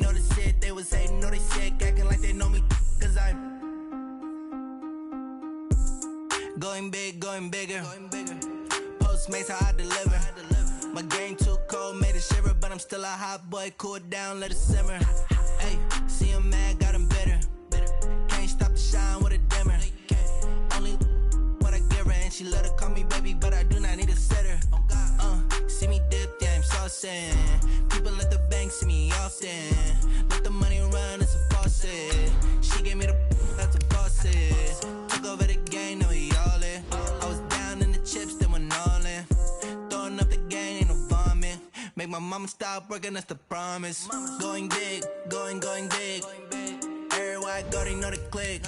notice it. They was hating, no they sick, acting like they know me, cause I'm going big, going bigger. Postmates how I deliver. My game too cold, made it shiver, but I'm still a hot boy. Cool it down, let it simmer. Hey, see him mad, got him bitter. Can't stop the shine with a dimmer. Only what I give her, and she let her call me baby, but I do not need a sitter. See me dip, yeah, I'm saucing. People at the bank see me often. Let the money run, it's a faucet. She gave me the that's a faucet. Took over the game, now we all in. I was down in the chips, then went all in. Throwing up the game, ain't no vomit. Make my mama stop working, that's the promise. Going big, going big. Everywhere I go, they know the click.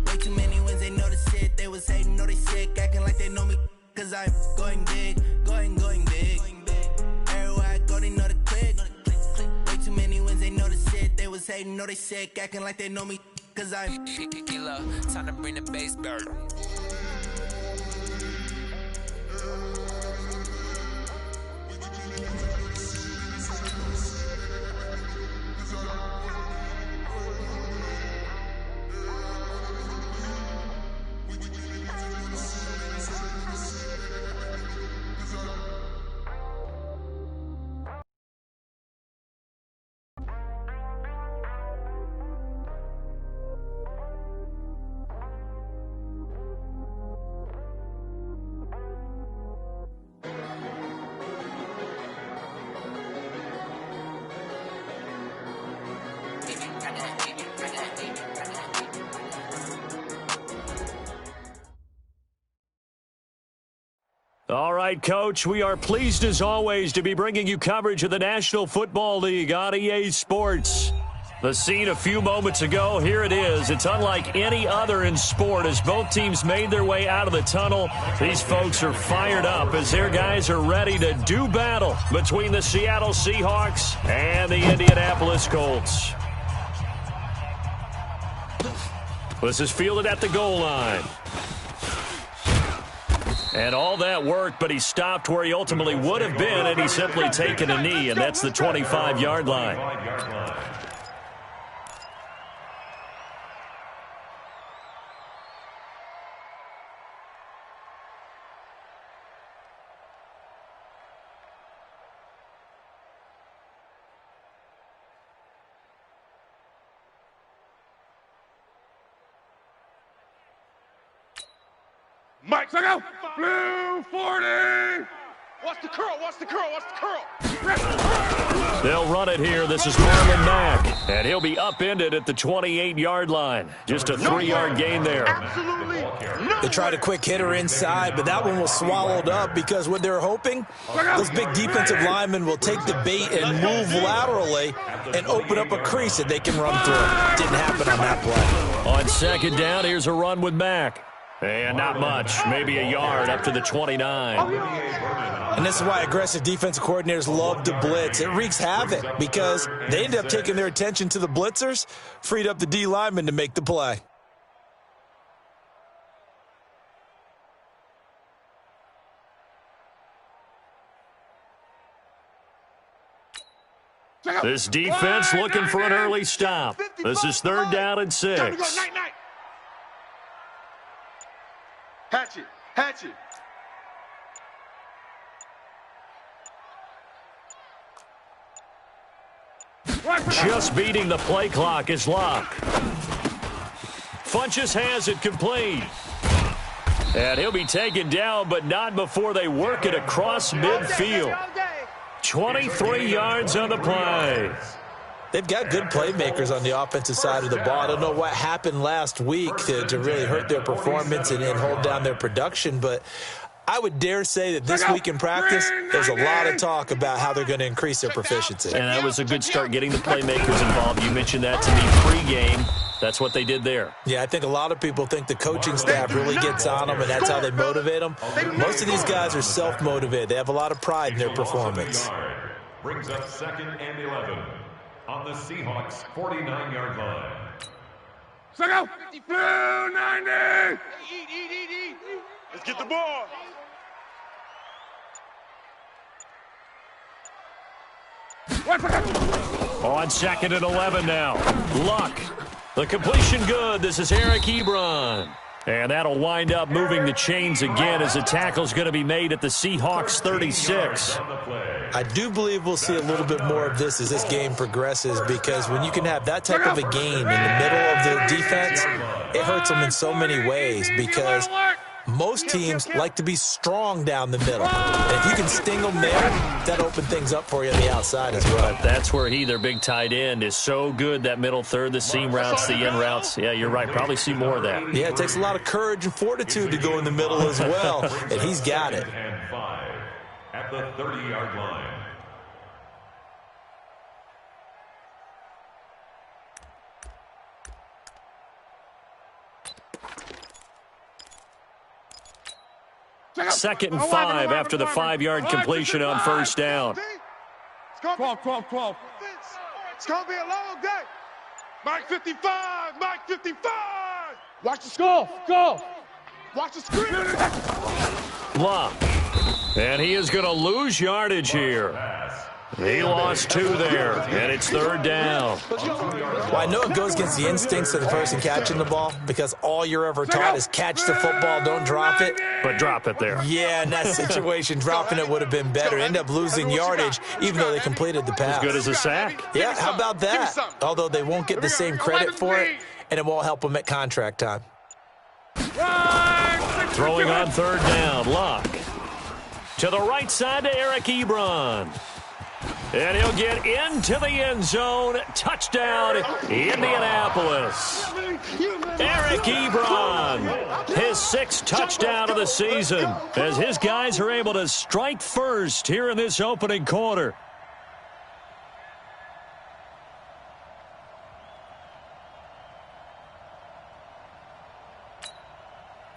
Way too many wins, they notice it. They was hating, no they sick, acting like they know me, cause I'm going big, going big. Everywhere I go, they know the click. Way too many wins, they notice it. They was hating, no they sick, acting like they know me, cause I'm time to bring the bass back. All right, Coach, we are pleased as always to be bringing you coverage of the National Football League on EA Sports. The scene a few moments ago, here it is. It's unlike any other in sport as both teams made their way out of the tunnel. These folks are fired up as their guys are ready to do battle between the Seattle Seahawks and the Indianapolis Colts. This is fielded at the goal line. And all that worked, but he stopped where he ultimately would have been, and he's simply taken a knee, and that's the 25-yard line. Mike, check out. Blue 40. What's the curl? What's the curl? What's the curl? They'll run it here. This is Marlon Mack, and he'll be upended at the 28-yard line. Just a 3-yard gain there. Absolutely. They tried a quick hitter inside, but that one was swallowed up because what they're hoping, those big defensive linemen will take the bait and move laterally and open up a crease that they can run through. Didn't happen on that play. On second down, here's a run with Mack. And not much, maybe a yard up to the 29. And this is why aggressive defensive coordinators love to blitz. It wreaks havoc because they end up taking their attention to the blitzers, freed up the D lineman to make the play. This defense looking for an early stop. This is third down and 6. Hatchet, hatchet. Just beating the play clock is Locke. Funches has it complete. And he'll be taken down, but not before they work it across midfield. 23 yards on the play. They've got good playmakers on the offensive side of the ball. I don't know what happened last week to really hurt their performance and hold down their production, but I would dare say that this week in practice, there's a lot of talk about how they're going to increase their proficiency. And that was a good start, getting the playmakers involved. You mentioned that to me pre-game. That's what they did there. Yeah, I think a lot of people think the coaching staff really gets on them, and that's how they motivate them. Most of these guys are self-motivated. They have a lot of pride in their performance. Brings up 2nd and 11 on the Seahawks 49-yard line. Check out. Blue 90. Eat. Let's get the ball. On 2nd and 11 now. Luck. The completion good. This is Eric Ebron. And that'll wind up moving the chains again as the tackle's going to be made at the Seahawks 36. I do believe we'll see a little bit more of this as this game progresses, because when you can have that type of a game in the middle of the defense, it hurts them in so many ways, because most teams like to be strong down the middle. And if you can sting them there, that'll open things up for you on the outside as well. But that's where their big tight end, is so good, that middle third, the seam routes, the in routes. Yeah, you're right. Probably see more of that. Yeah, it takes a lot of courage and fortitude to go in the middle as well, and he's got it. And 5 at the 30-yard line. Second and 5 after the 5-yard completion on first down. 12. It's going to be a long day. Mike 55. Watch the score. Go. Watch the screen. Luck. And he is going to lose yardage here. He lost 2 there, and it's 3rd down. Well, I know it goes against the instincts of the person catching the ball, because all you're ever taught is catch the football, don't drop it. But drop it there. Yeah, in that situation, dropping it would have been better. End up losing yardage, even though they completed the pass. As good as a sack. Yeah, how about that? Although they won't get the same credit for it, and it won't help them at contract time. Throwing on 3rd down, Luck. To the right side to Eric Ebron. And he'll get into the end zone. Touchdown, Indianapolis. Eric Ebron, his 6th touchdown of the season, as his guys are able to strike first here in this opening quarter.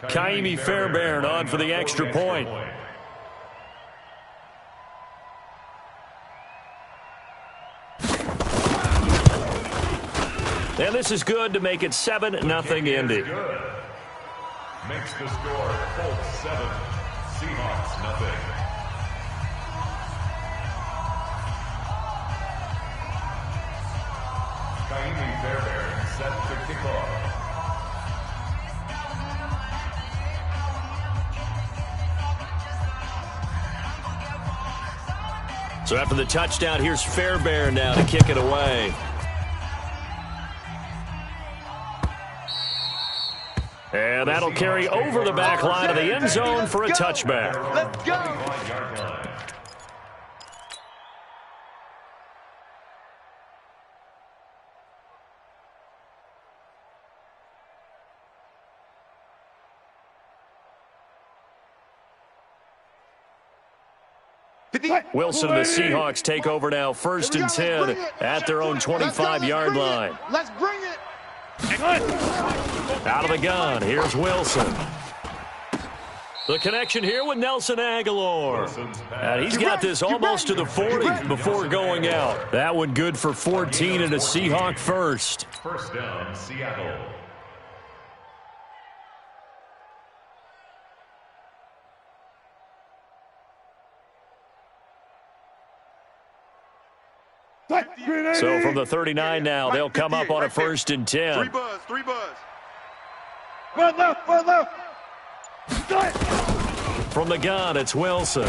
Kaimi Fairbairn on for the extra point. And this is good to make it 7-0 Indy. Makes the score Colts 7, Seahawks nothing. Kaimi Fairbairn set to kick off. So after the touchdown, here's Fairbairn now to kick it away. And that'll carry over the back line of the end zone for a touchback. Let's go. Wilson and the Seahawks take over now, 1st and 10 at their own 25-yard line. Let's bring it. Out of the gun, here's Wilson. The connection here with Nelson Aguilar. And he's got this almost to the 40 before going out. That one good for 14 and a Seahawk first. First down, Seattle. So from the 39 now, they'll come up on a 1st and 10. 3 buzz. One left. From the gun, it's Wilson.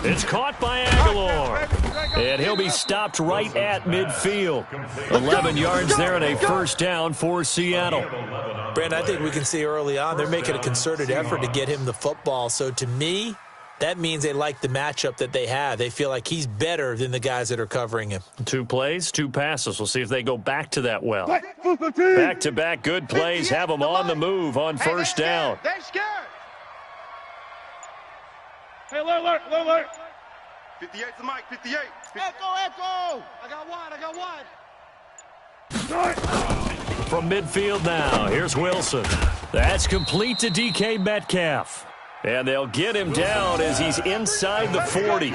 It's caught by Aguilar. And he'll be stopped right at midfield. 11 yards there and a 1st down for Seattle. Brandon, I think we can see early on they're making a concerted effort to get him the football. So to me, that means they like the matchup that they have. They feel like he's better than the guys that are covering him. 2 plays, 2 passes. We'll see if they go back to that well. Back-to-back good plays have them on the move on 1st down. They're scared. Hey, alert. 58's the mic, 58. Echo. I got one. From midfield now, here's Wilson. That's complete to DK Metcalf. And they'll get him down as he's inside the 40.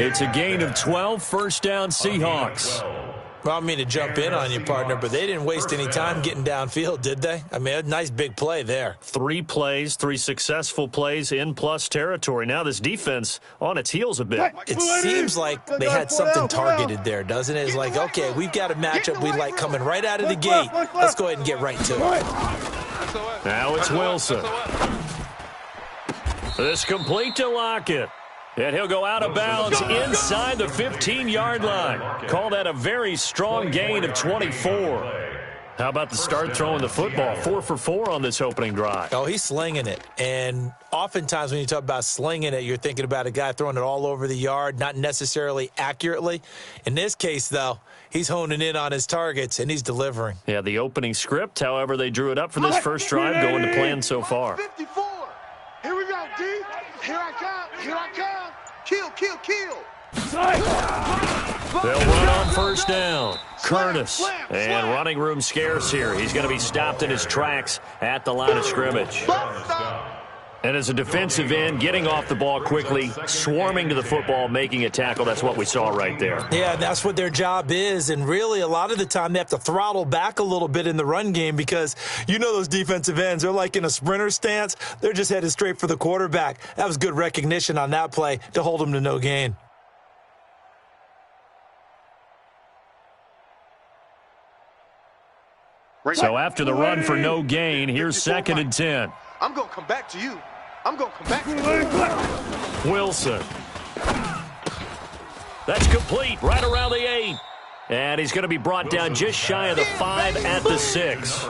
It's a gain of 12, 1st down Seahawks. Well, I mean to jump in on you, partner, but they didn't waste any time getting downfield, did they? I mean, a nice big play there. 3 plays, 3 successful plays in plus territory. Now this defense on its heels a bit. It seems like they had something targeted there, doesn't it? It's like, okay, we've got a matchup we like coming right out of the gate. Let's go ahead and get right to it. Now it's Wilson. This complete to Lockett. And he'll go out of bounds inside the 15-yard line. Call that a very strong gain of 24. How about the start throwing the football? 4 for 4 on this opening drive. Oh, he's slinging it. And oftentimes when you talk about slinging it, you're thinking about a guy throwing it all over the yard, not necessarily accurately. In this case, though, he's honing in on his targets, and he's delivering. Yeah, the opening script, however, they drew it up for this first drive going to plan so far. 54. Here we go, D. Here I come. Here I come. Kill, kill, kill. They'll run on first down. Curtis. And running room scarce here. He's going to be stopped in his tracks at the line of scrimmage. And as a defensive end, getting off the ball quickly, swarming to the football, making a tackle, that's what we saw right there. Yeah, that's what their job is. And really, a lot of the time, they have to throttle back a little bit in the run game because you know those defensive ends, they're like in a sprinter stance. They're just headed straight for the quarterback. That was good recognition on that play to hold them to no gain. So after the run for no gain, here's 2nd and 10. I'm going to come back to you. I'm going to come back to you. Wilson. That's complete right around the 8. And he's going to be brought down just shy of the 5 at the 6.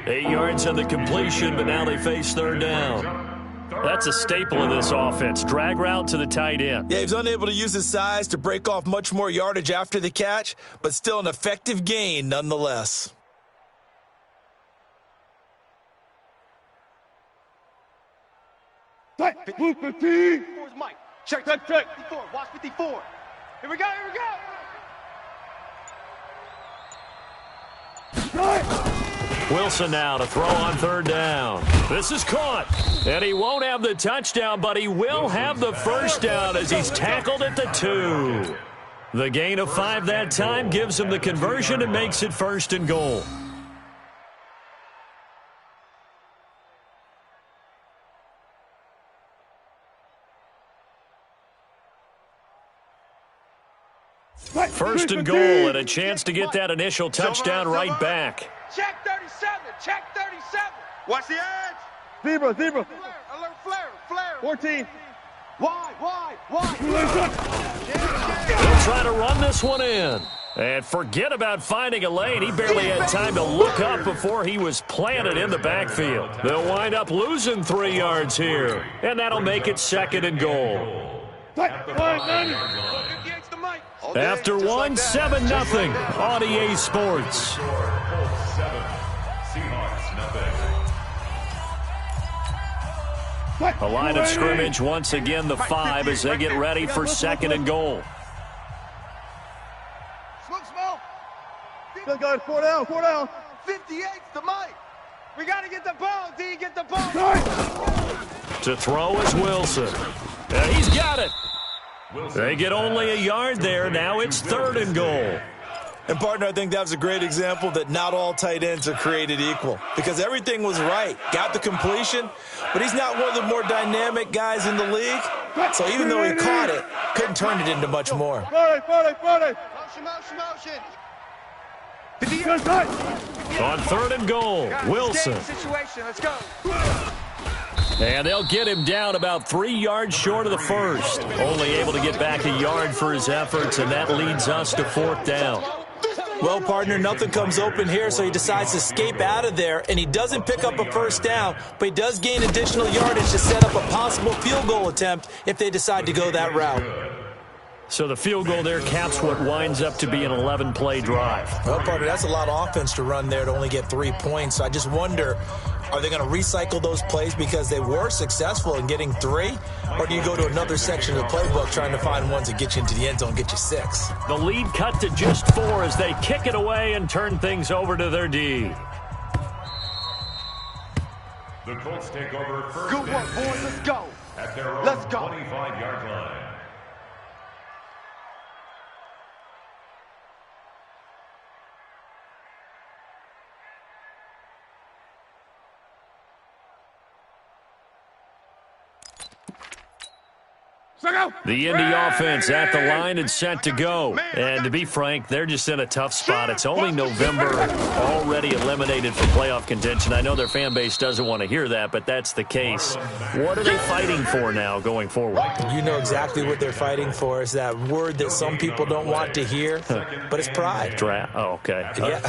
8 yards on the completion, but now they face 3rd down. That's a staple of this offense. Drag route to the tight end. Yeah, he's unable to use his size to break off much more yardage after the catch, but still an effective gain nonetheless. Move 15. Where's Mike? Check. 54. Watch 54. Here we go. Wilson now to throw on 3rd down. This is caught. And he won't have the touchdown, but he will have the first down as he's tackled at the 2. The gain of 5 that time gives him the conversion and makes it 1st and goal. First and goal, and a chance to get that initial touchdown right back. Check 37. Check 37. Watch the edge. Zebra. Alert, flare. 14. Wide. They'll try to run this one in. And forget about finding a lane. He barely had time to look up before he was planted in the backfield. They'll wind up losing 3 yards here. And that'll make it 2nd and goal. After one, 7-0 on EA Sports. A line of scrimmage once again, the 5 as they get ready for 2nd and goal. Smoke. Guys, 4 down. 58's the Mike. We got to get the ball, D. Get the ball. To throw is Wilson. And he's got it. They get only a yard there. Now it's 3rd and goal. And, partner, I think that was a great example that not all tight ends are created equal because everything was right. Got the completion, but he's not one of the more dynamic guys in the league. So even though he caught it, couldn't turn it into much more. Motion. On 3rd and goal, Wilson. Let's go. And they'll get him down about 3 yards short of the first. Only able to get back a yard for his efforts, and that leads us to 4th down. Well, partner, nothing comes open here, so he decides to escape out of there, and he doesn't pick up a first down, but he does gain additional yardage to set up a possible field goal attempt if they decide to go that route. So the field goal there caps what winds up to be an 11-play drive. Well, partner, that's a lot of offense to run there to only get 3 points. So I just wonder, are they going to recycle those plays because they were successful in getting 3? Or do you go to another section of the playbook trying to find ones that get you into the end zone and get you 6? The lead cut to just 4 as they kick it away and turn things over to their D. The Colts take over first. Good work, boys. Let's go. At their own Let's go. 25-yard line. The Indy offense at the line and set to go. And to be frank, they're just in a tough spot. It's only November, already eliminated from playoff contention. I know their fan base doesn't want to hear that, but that's the case. What are they fighting for now going forward? You know exactly what they're fighting for. Is that word that some people don't want to hear, but it's pride. Draft. Oh, okay. Yeah.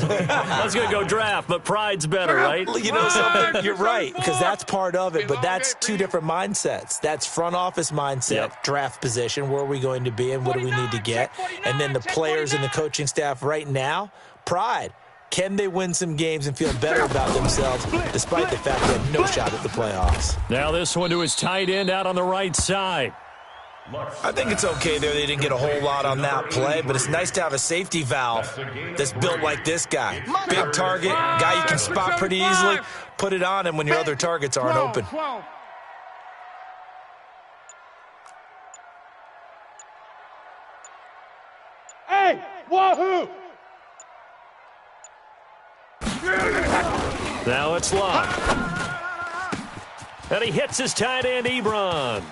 I was going to go draft, but pride's better, right? You know something? You're right, because that's part of it, but that's two different mindsets. That's front office mindset, draft position, where are we going to be and what do we need to get? And then the players and the coaching staff right now, pride. Can they win some games and feel better about themselves despite the fact they have no shot at the playoffs? Now this one to his tight end out on the right side. I think it's okay there. They didn't get a whole lot on that play, but it's nice to have a safety valve that's built like this guy. Big target, guy you can spot pretty easily. Put it on him when your other targets aren't open. Hey, wahoo! Now it's locked. And he hits his tight end, Ebron.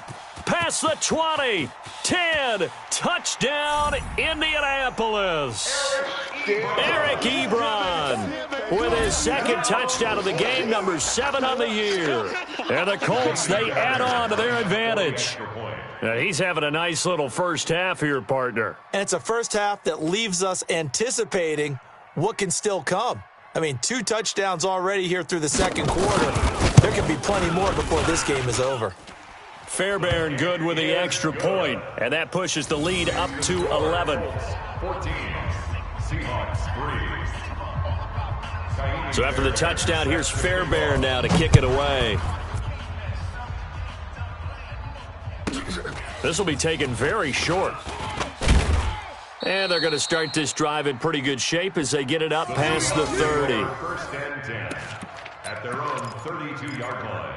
Past the 20, 10, touchdown, Indianapolis. Eric Ebron with his second touchdown of the game, number 7 on the year. And the Colts, they add on to their advantage. Now he's having a nice little first half here, partner. And it's a first half that leaves us anticipating what can still come. I mean, 2 touchdowns already here through the second quarter. There could be plenty more before this game is over. Fairbairn good with the extra point, and that pushes the lead up to 11. 14, Seahawks 3. So after the touchdown, here's Fairbairn now to kick it away. This will be taken very short. And they're going to start this drive in pretty good shape as they get it up past the 30. First and 10 at their own 32-yard line.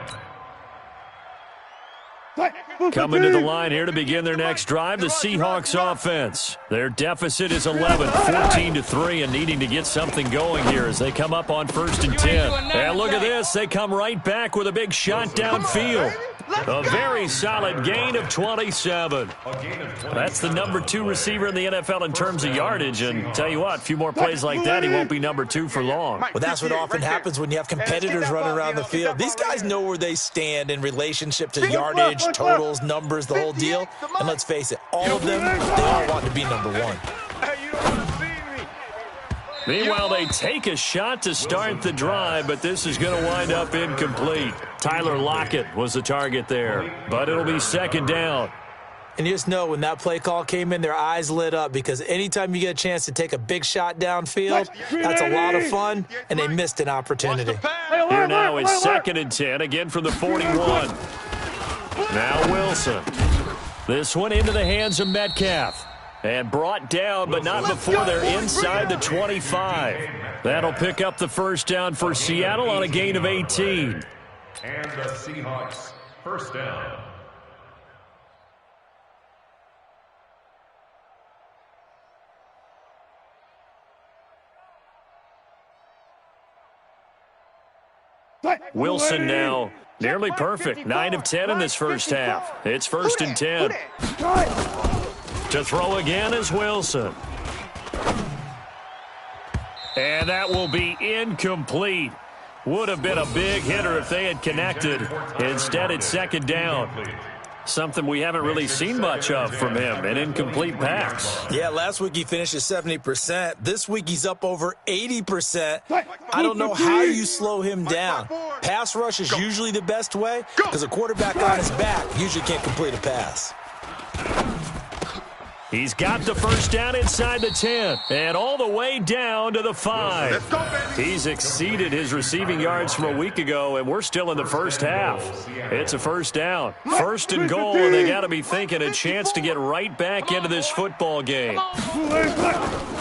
Coming to the line here to begin their next drive, the Seahawks offense. Their deficit is 11, 14-3, and needing to get something going here as they come up on 1st and 10. And look at this. They come right back with a big shot downfield. A very solid gain of 27. That's the number 2 receiver in the NFL in terms of yardage. And tell you what, a few more plays like that, he won't be number 2 for long. Well, that's what often happens when you have competitors running around the field. These guys know where they stand in relationship to yardage, totals, numbers, the whole deal. And let's face it, all of them, they all want to be number 1. Meanwhile, they take a shot to start the drive, but this is going to wind up incomplete. Tyler Lockett was the target there, but it'll be second down. And you just know when that play call came in, their eyes lit up because anytime you get a chance to take a big shot downfield, that's a lot of fun, and they missed an opportunity. Here now is 2nd and 10, again from the 41. Now Wilson. This one into the hands of Metcalf. And brought down, but not before they're inside the 25. That'll pick up the first down for Seattle on a gain of 18. And the Seahawks first down. Wilson now nearly perfect. 9 of 10 in this first half. It's 1st and 10. To throw again is Wilson. And that will be incomplete. Would have been a big hitter if they had connected. Instead, it's 2nd down. Something we haven't really seen much of from him, an incomplete pass. Yeah, last week he finished at 70%. This week he's up over 80%. I don't know how you slow him down. Pass rush is usually the best way because a quarterback on his back usually can't complete a pass. He's got the first down inside the 10 and all the way down to the 5. He's exceeded his receiving yards from a week ago, and we're still in the first half. It's a first down. 1st and goal, and they got to be thinking a chance to get right back into this football game.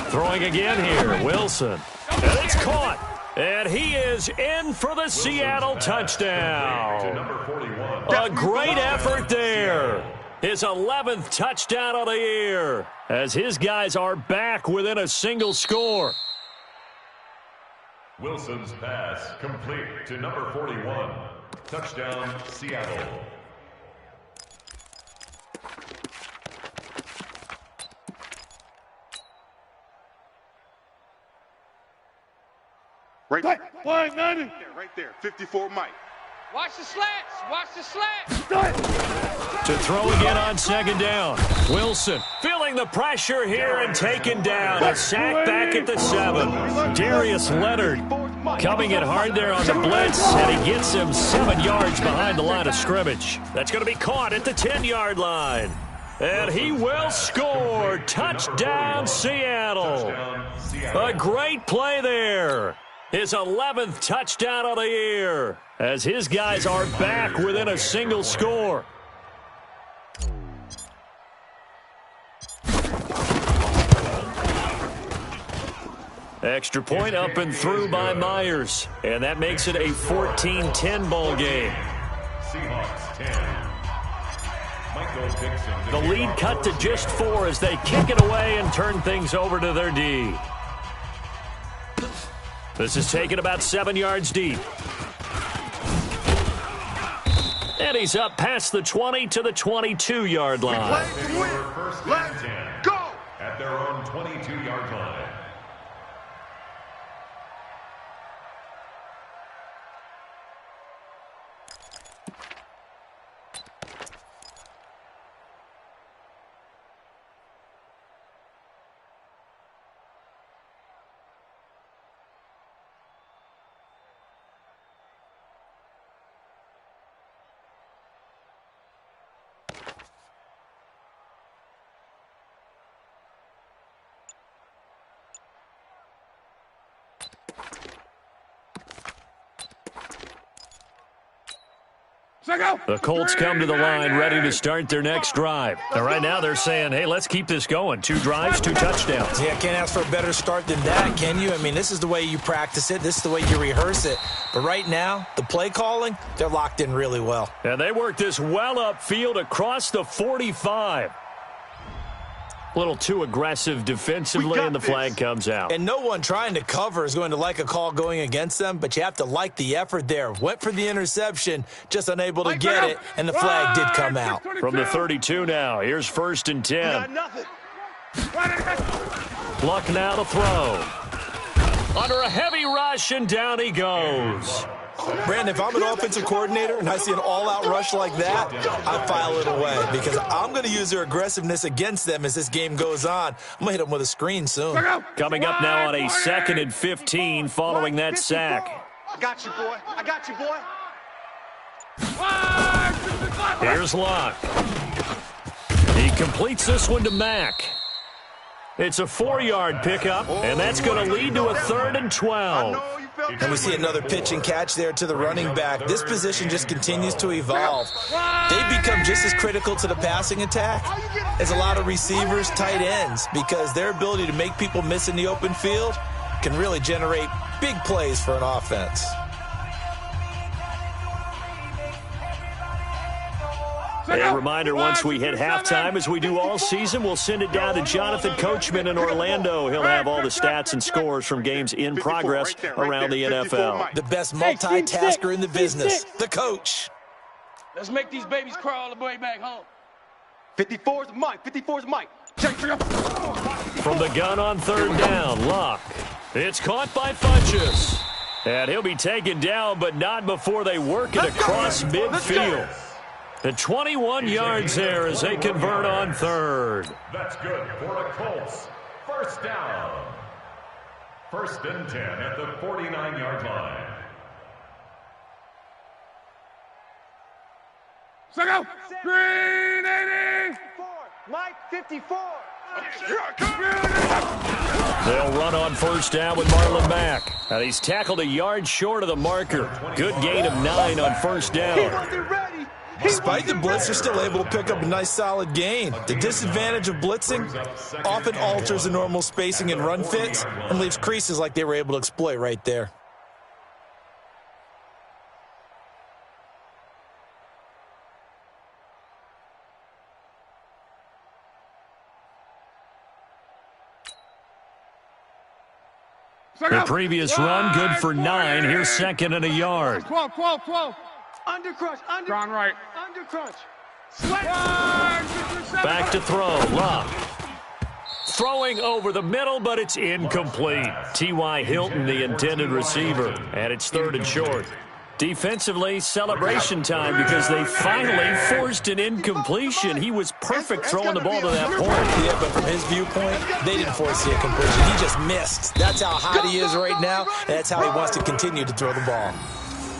Throwing again here, Wilson. And it's caught. And he is in for the Seattle touchdown. A great effort there. His 11th touchdown of the year as his guys are back within a single score. Wilson's pass complete to number 41. Touchdown, Seattle. Right there. Flying 90. Right there. 54 Mike. Watch the slats. Watch the slats. To throw again on second down. Wilson feeling the pressure here and taken down. A sack back at the 7. Darius Leonard coming in hard there on the blitz, and he gets him 7 yards behind the line of scrimmage. That's going to be caught at the 10-yard line. And he will score. Touchdown, Seattle. A great play there. His 11th touchdown of the year, as his guys are back within a single score. Extra point up and through by Myers, and that makes it a 14-10 ball game. Seahawks 10. The lead cut to just 4 as they kick it away and turn things over to their D. This is taken about 7 yards deep. And he's up past the 20 to the 22-yard line. Let's go! At their own 22-yard line. The Colts come to the line ready to start their next drive. And right now they're saying, hey, let's keep this going. 2 drives, 2 touchdowns. Yeah, can't ask for a better start than that, can you? I mean, this is the way you practice it. This is the way you rehearse it. But right now, the play calling, they're locked in really well. And they work this well upfield across the 45. A little too aggressive defensively, and the flag comes out. And no one trying to cover is going to like a call going against them, but you have to like the effort there. Went for the interception, just unable to get it, and the flag did come out. From the 32 now, here's 1st and 10. Luck now to throw. Under a heavy rush, and down he goes. Brandon, if I'm an offensive coordinator and I see an all-out rush like that, I file it away because I'm going to use their aggressiveness against them as this game goes on. I'm going to hit them with a screen soon. Coming up now on a 2nd and 15 following that sack. I got you, boy. I got you, boy. Here's Luck. He completes this one to Mack. It's a 4-yard pickup, and that's going to lead to a 3rd and 12. And we see another pitch and catch there to the running back. This position just continues to evolve. They become just as critical to the passing attack as a lot of receivers, tight ends, because their ability to make people miss in the open field can really generate big plays for an offense. A reminder, once we hit halftime, as we do all season, we'll send it down to Jonathan Coachman in Orlando. He'll have all the stats and scores from games in progress around the NFL. The best multitasker in the business, the coach. Let's make these babies crawl all the way back home. 54's Mike. 54's Mike. Check. From the gun on 3rd down, Luck. It's caught by Funchess. And he'll be taken down, but not before they work it across midfield. The 21 yards there as they convert on 3rd. That's good for the Colts. 1st down. 1st and 10 at the 49-yard line. Green 80. Mike 54. They'll run on 1st down with Marlon Mack. And he's tackled a yard short of the marker. Good gain of 9 on 1st down. Despite the blitz, they're still able to pick up a nice solid gain. The disadvantage of blitzing often alters the normal spacing and run fits and leaves creases like they were able to exploit right there. The previous run, good for 9. Here's 2nd and a yard. 12. Undercrunch. Gone right. Undercrunch. Back to throw. Luck. Throwing over the middle, but it's incomplete. T.Y. Hilton, the intended receiver, and it's 3rd and short. Defensively, celebration time because they finally forced an incompletion. He was perfect throwing the ball to that point. Yeah, but from his viewpoint, they didn't force the incompletion. He just missed. That's how hot he is right now, and that's how he wants to continue to throw the ball.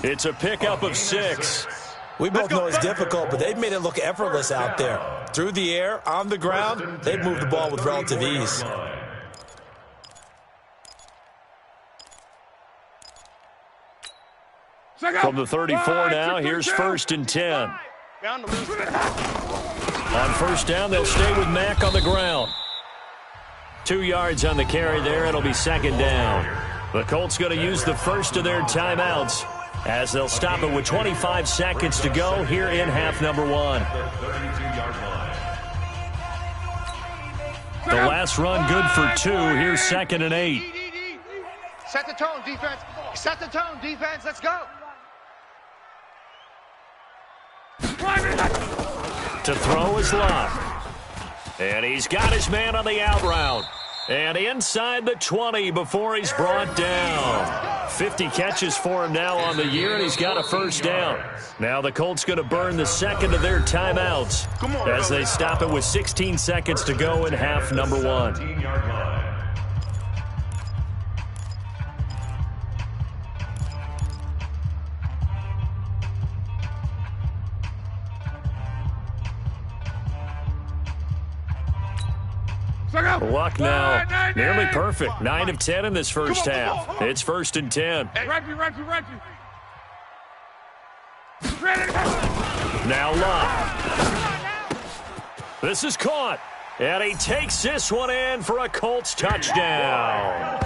It's a pickup of 6. We both know it's difficult, but they've made it look effortless out there. Through the air, on the ground, they've moved the ball with relative ease. From the 34 now, here's 1st and 10. On 1st down, they'll stay with Mack on the ground. 2 yards on the carry there. It'll be 2nd down. The Colts going to use the first of their timeouts as they'll stop it with 25 seconds to go here in half number 1. The last run good for 2. Here's 2nd and 8. Set the tone, defense. Set the tone, defense. Let's go. To throw is Locke. And he's got his man on the out route. And inside the 20 before he's brought down. 50 catches for him now on the year, and he's got a 1st down. Now the Colts going to burn the 2nd of their timeouts as they stop it with 16 seconds to go in half number 1. Luck now, nearly perfect. 9 of 10 in this first half. It's 1st and 10. Reggie. Now Luck. This is caught. And he takes this one in for a Colts touchdown.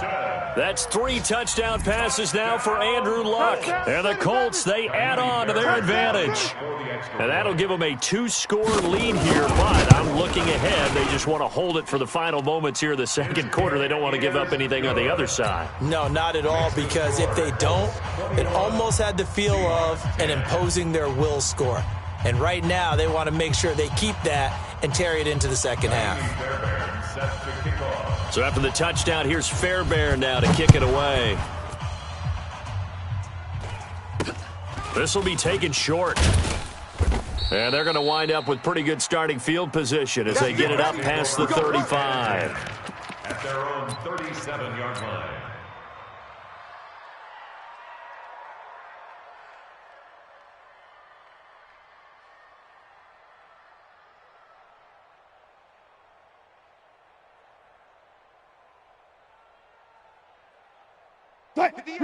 That's 3 touchdown passes now for Andrew Luck. And the Colts, they add on to their advantage. And that'll give them a 2-score lead here, but I'm looking ahead. They just want to hold it for the final moments here in the 2nd quarter. They don't want to give up anything on the other side. No, not at all, because if they don't, it almost had the feel of an imposing their will score. And right now, they want to make sure they keep that and carry it into the 2nd half. So after the touchdown, here's Fairbairn now to kick it away. This will be taken short. And they're going to wind up with pretty good starting field position as they get it up past the 35. At their own 37-yard line.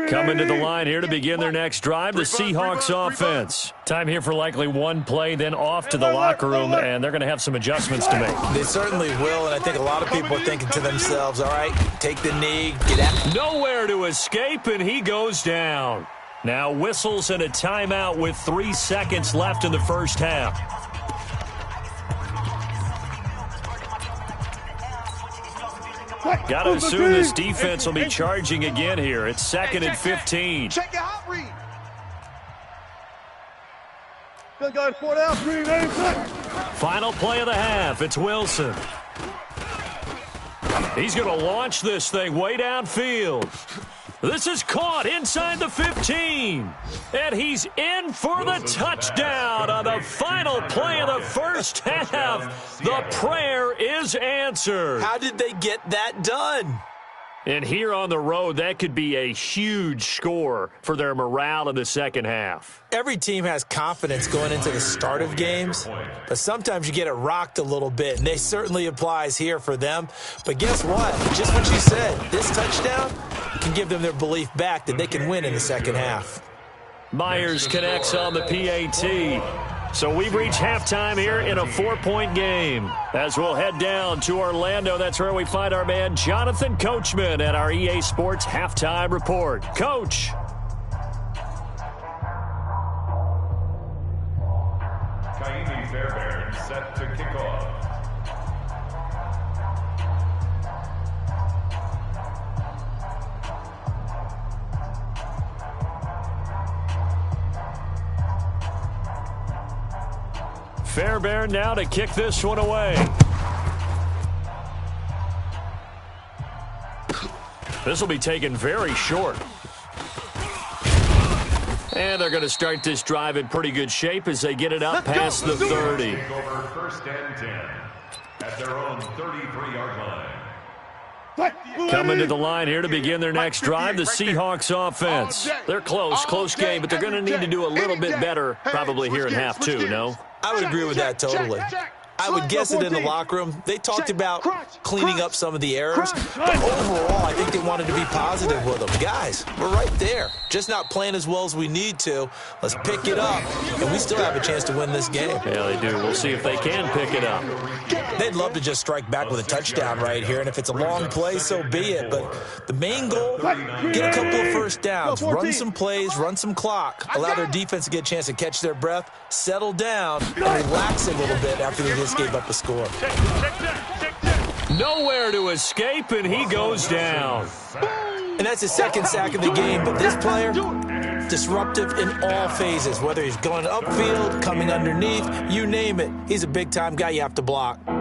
Coming to the line here to begin their next drive, the Seahawks offense. Time here for likely one play, then off to the locker room, and they're going to have some adjustments to make. They certainly will, and I think a lot of people are thinking to themselves, all right, take the knee, get out. Nowhere to escape, and he goes down. Now whistles and a timeout with 3 seconds left in the first half. Got to assume this defense will be charging again here. It's 2nd and 15. Check your hot read. Final play of the half. It's Wilson. He's going to launch this thing way downfield. This is caught inside the 15. And he's in for the touchdown on the final play of the first half. The prayer is answered. How did they get that done? And here on the road, that could be a huge score for their morale in the second half. Every team has confidence going into the start of games, but sometimes you get it rocked a little bit, and this certainly applies here for them. But guess what? Just what you said, this touchdown can give them their belief back that they can win in the second half. Myers connects on the PAT. So we've reached halftime here in a 4-point game. As we'll head down to Orlando, that's where we find our man Jonathan Coachman at our EA Sports Halftime Report. Coach. Kaimi Fairbairn set to kick off. Fairbairn now to kick this one away. This will be taken very short. And they're going to start this drive in pretty good shape as they get it up past the 30. Over first and 10 at their own 33-yard line. Coming to the line here to begin their next drive, the Seahawks offense. They're close game, but they're going to need to do a little bit better probably here in half two, no? I would agree with that totally. I would guess that in the locker room, they talked about cleaning up some of the errors. But overall, I think they wanted to be positive with them. Guys, we're right there. Just not playing as well as we need to. Let's pick it up, and we still have a chance to win this game. Yeah, they do. We'll see if they can pick it up. They'd love to just strike back with a touchdown right here, and if it's a long play, so be it. But the main goal, get a couple of first downs, run some plays, run some clock, allow their defense to get a chance to catch their breath, settle down, and relax a little bit after they just gave up a score. Nowhere to escape, and he goes down. And that's his second sack of the game, but this player, disruptive in all phases, whether he's going upfield, coming underneath, you name it. He's a big-time guy you have to block. There.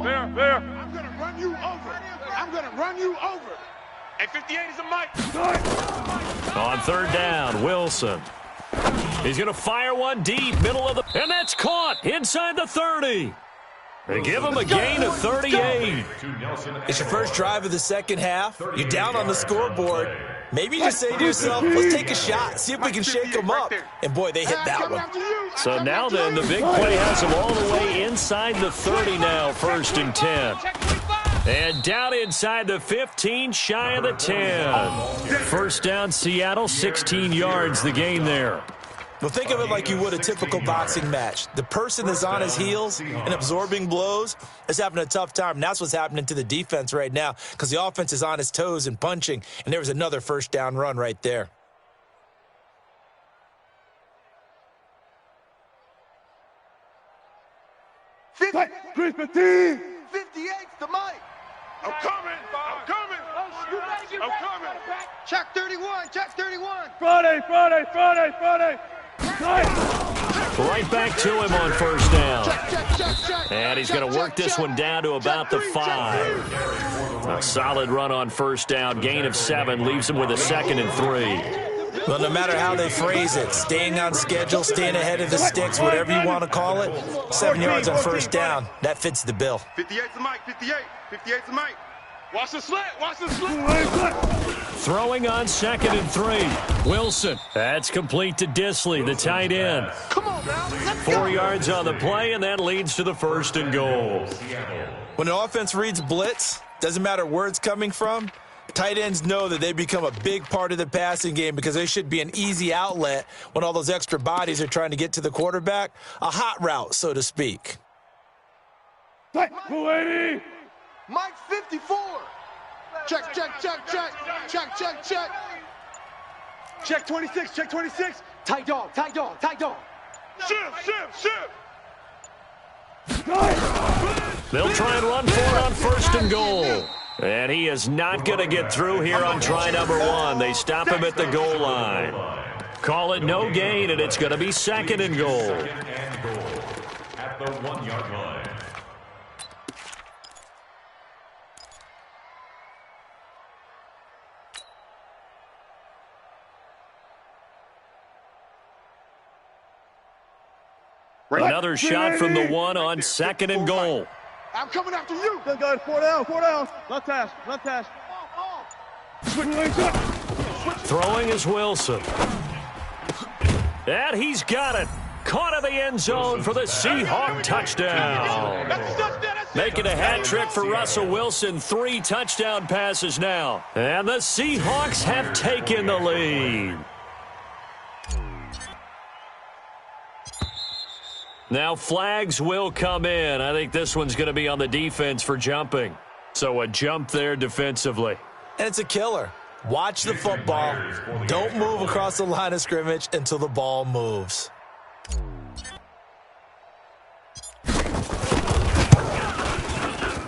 I'm going to run you over. I'm going to run you over. And 58 is a mic. On third down, Wilson. He's going to fire one deep, middle of the... And that's caught inside the 30. They give him a gain of 38. It's your first drive of the second half. You're down on the scoreboard. Maybe you just say to yourself, let's take a shot, see if we can shake them up. And, boy, they hit that one. So now then, the big play has them all the way inside the 30 now, first and 10. And down inside the 15, shy of the 10. First down, Seattle, 16 yards, the gain there. Well, think of it like you would a typical boxing match. The person that's on his heels and absorbing blows is having a tough time. And that's what's happening to the defense right now because the offense is on his toes and punching. And there was another first down run right there. Chris Petit. 58's the mic. I'm coming. I'm coming. Check 31. Check 31. Friday. Right back to him on first down. And he's going to work this one down to about the 5. A solid run on first down. Gain of 7 leaves him with a 2nd and 3. Well, no matter how they phrase it, staying on schedule, staying ahead of the sticks, whatever you want to call it, 7 yards on first down, that fits the bill. 58's the mic. 58's the mic. Watch the slant. Throwing on 2nd and 3. Wilson. That's complete to Disley, the tight end. Come on now. 4 yards on the play, and that leads to the 1st and goal. When an offense reads blitz, doesn't matter where it's coming from, tight ends know that they become a big part of the passing game because they should be an easy outlet when all those extra bodies are trying to get to the quarterback. A hot route, so to speak. Mike 54. Check. Check 26. Tight dog. Shift. They'll try and run for it on 1st and goal. And he is not going to get through here on try number 1. They stop him at the goal line. Call it no gain, and it's going to be 2nd and goal. At the 1-yard line. Another shot from the 1 on 2nd and goal. I'm coming after you. Good guys, 4 down. Left hash. Throwing is Wilson. And he's got it. Caught in the end zone for the Seahawk touchdown. Making a hat trick for Russell Wilson. 3 touchdown passes now. And the Seahawks have taken the lead. Now flags will come in. I think this one's going to be on the defense for jumping. So a jump there defensively. And it's a killer. Watch the football. Don't move across the line of scrimmage until the ball moves.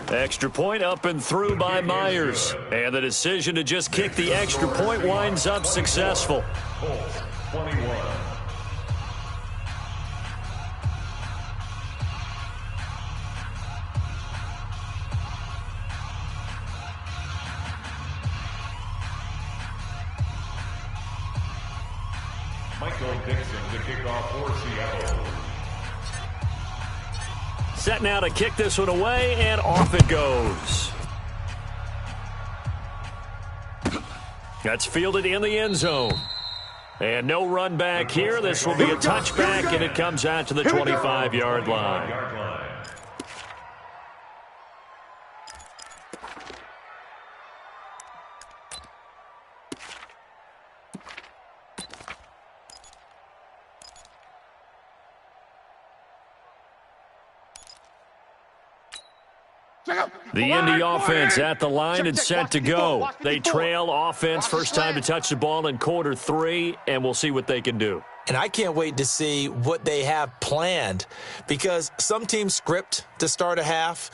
Extra point up and through by Myers. And the decision to just kick the extra point winds up successful. 21. Michael Dixon to kick off for Seattle. Set now to kick this one away, and off it goes. That's fielded in the end zone. And no run back here. This will be a touchback, and it comes out to the 25-yard line. The Indy offense at the line and set to go. They trail offense first time to touch the ball in quarter 3, and we'll see what they can do. And I can't wait to see what they have planned, because some teams script to start a half.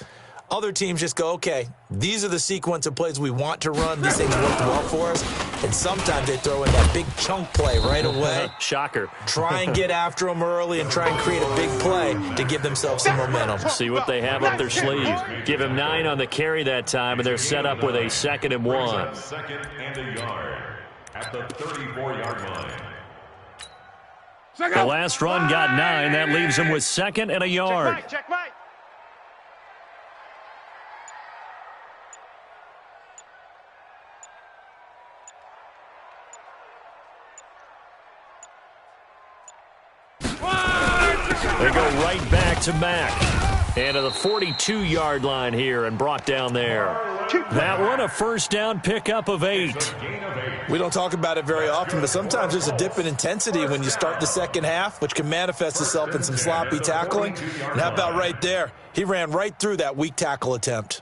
Other teams just go, okay, these are the sequence of plays we want to run. These things worked well for us. And sometimes they throw in that big chunk play right away. Shocker. Try and get after them early and try and create a big play to give themselves some momentum. See what they have up their sleeve. Give him 9 on the carry that time, and they're set up with a 2nd and 1. Second and a yard at the 34-yard line. The last run got 9. That leaves him with 2nd and a yard. Check Mike. They go right back to Mack. And to the 42-yard line here and brought down there. That one a first down pickup of 8. We don't talk about it very often, but sometimes there's a dip in intensity when you start the second half, which can manifest itself in some sloppy tackling. And how about right there? He ran right through that weak tackle attempt.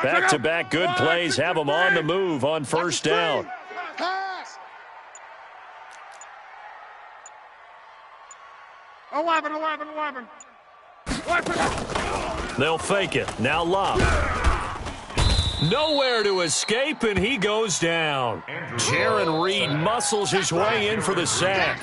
Back-to-back good plays have them on the move on first down. Pass. 11. They'll fake it. Now Love. Nowhere to escape, and he goes down. Jaron Reed muscles his way in for the sack.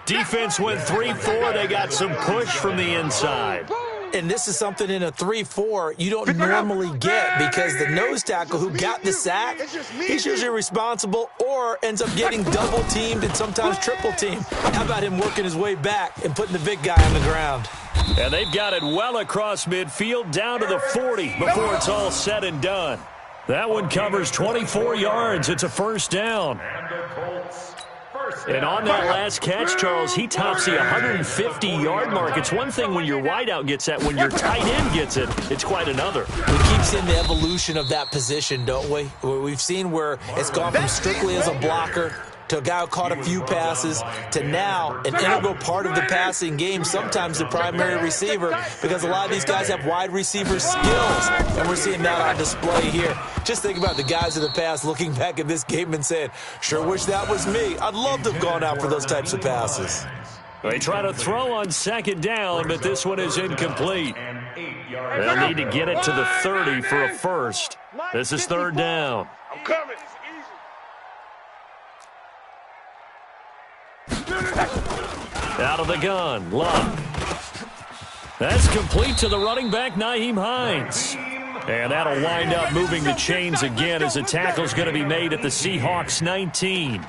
Defense went 3-4. They got some push from the inside. And this is something in a 3-4 you don't normally get, because the nose tackle who got the sack, he's usually responsible or ends up getting double-teamed and sometimes triple-teamed. How about him working his way back and putting the big guy on the ground? And they've got it well across midfield down to the 40 before it's all said and done. That one covers 24 yards. It's a first down. And on that last catch, Charles, he tops the 150-yard mark. It's one thing when your wideout gets that. When your tight end gets it, it's quite another. We keep seeing the evolution of that position, don't we? Where we've seen where it's gone from strictly as a blocker to a guy who caught a few passes to now an integral part of the passing game, sometimes the primary receiver, because a lot of these guys have wide receiver skills, and we're seeing that on display here. Just think about the guys in the past looking back at this game and saying, sure wish that was me. I'd love to have gone out for those types of passes. They try to throw on second down, but this one is incomplete. They'll need to get it to the 30 for a first. This is third down. I'm coming. Out of the gun, Love. That's complete to the running back, Nyheim Hines. And that'll wind up moving the chains again as the tackle's going to be made at the Seahawks 19.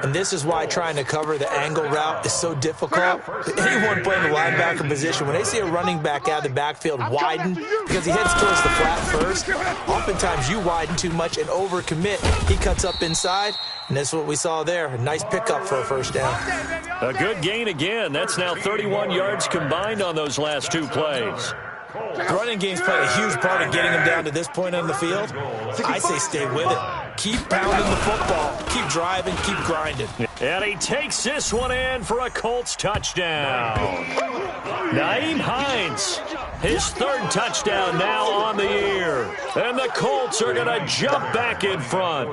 And this is why trying to cover the angle route is so difficult. Anyone playing the linebacker position, when they see a running back out of the backfield widen because he heads towards the flat first, oftentimes you widen too much and overcommit. He cuts up inside, and that's what we saw there. A nice pickup for a first down. A good gain again. That's now 31 yards combined on those last two plays. The running game's played a huge part in getting him down to this point on the field. I say stay with it. Keep pounding the football. Keep driving. Keep grinding. And he takes this one in for a Colts touchdown. Nyheim Hines, his third touchdown now on the year. And the Colts are going to jump back in front.